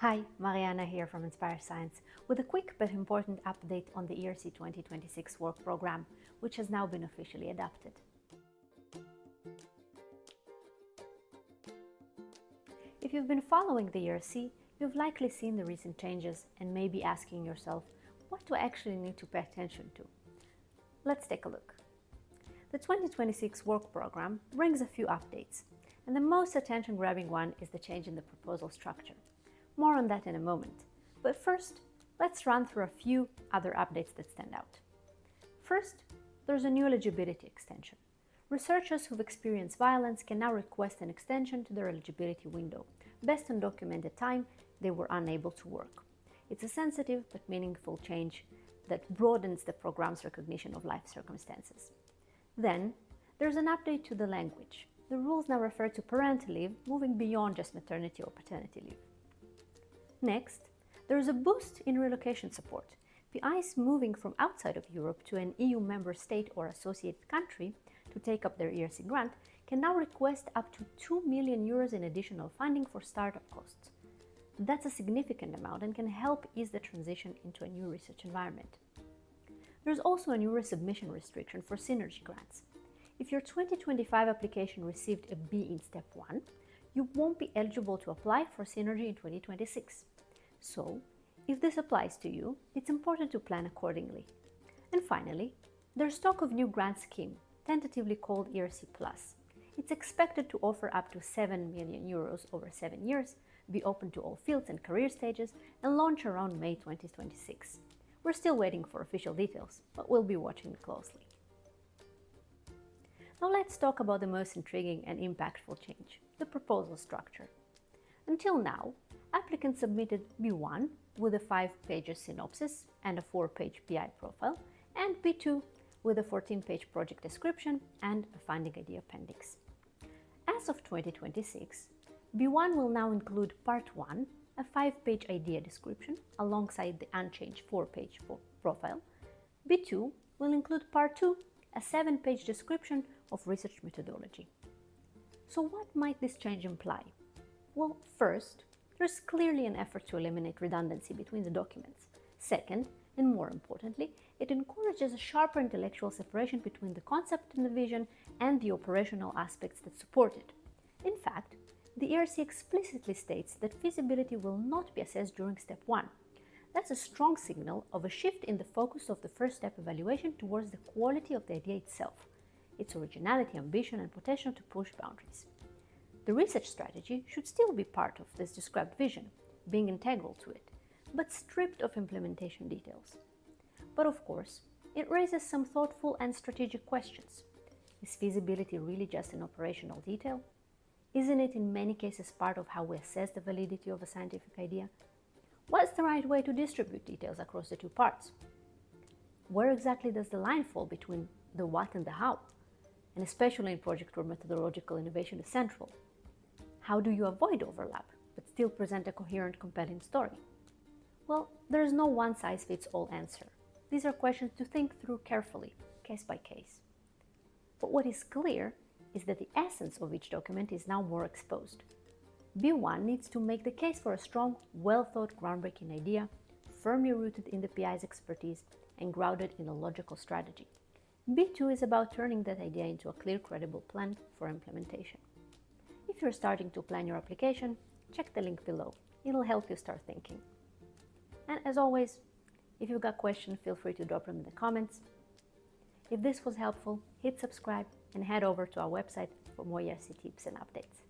Hi, Mariana here from Inspire Science with a quick but important update on the ERC 2026 work program, which has now been officially adopted. If you've been following the ERC, you've likely seen the recent changes and may be asking yourself, what do I actually need to pay attention to? Let's take a look. The 2026 work program brings a few updates, and the most attention-grabbing one is the change in the proposal structure. More on that in a moment. But first, let's run through a few other updates that stand out. First, there's a new eligibility extension. Researchers who've experienced violence can now request an extension to their eligibility window, based on documented time they were unable to work. It's a sensitive but meaningful change that broadens the program's recognition of life circumstances. Then, there's an update to the language. The rules now refer to parental leave, moving beyond just maternity or paternity leave. Next, there is a boost in relocation support. PIs moving from outside of Europe to an EU member state or associated country to take up their ERC grant can now request up to 2 million euros in additional funding for startup costs. That's a significant amount and can help ease the transition into a new research environment. There's also a new resubmission restriction for synergy grants. If your 2025 application received a B in step 1, you won't be eligible to apply for synergy in 2026. So, if this applies to you, it's important to plan accordingly. And finally, there's talk of new grant scheme, tentatively called ERC+. It's expected to offer up to 7 million euros over 7 years, be open to all fields and career stages, and launch around May 2026. We're still waiting for official details, but we'll be watching it closely. Now let's talk about the most intriguing and impactful change, the proposal structure. Until now, applicants submitted B1 with a 5-page synopsis and a 4-page PI profile, and B2 with a 14-page project description and a finding idea appendix. As of 2026, B1 will now include Part 1, a 5-page idea description alongside the unchanged 4-page profile. B2 will include Part 2, a 7-page description of research methodology. So what might this change imply? Well, first, there's clearly an effort to eliminate redundancy between the documents. Second, and more importantly, it encourages a sharper intellectual separation between the concept and the vision and the operational aspects that support it. In fact, the ERC explicitly states that feasibility will not be assessed during step 1. That's a strong signal of a shift in the focus of the first step evaluation towards the quality of the idea itself, its originality, ambition, and potential to push boundaries. The research strategy should still be part of this described vision, being integral to it, but stripped of implementation details. But of course, it raises some thoughtful and strategic questions. Is feasibility really just an operational detail? Isn't it in many cases part of how we assess the validity of a scientific idea? What's the right way to distribute details across the two parts? Where exactly does the line fall between the what and the how? And especially in projects where methodological innovation is central. How do you avoid overlap, but still present a coherent, compelling story? Well, there's no one-size-fits-all answer. These are questions to think through carefully, case by case. But what is clear is that the essence of each document is now more exposed. B1 needs to make the case for a strong, well-thought, groundbreaking idea, firmly rooted in the PI's expertise and grounded in a logical strategy. B2 is about turning that idea into a clear, credible plan for implementation. If you're starting to plan your application, check the link below. It'll help you start thinking. And as always, if you've got questions, feel free to drop them in the comments. If this was helpful, hit subscribe and head over to our website for more ERC tips and updates.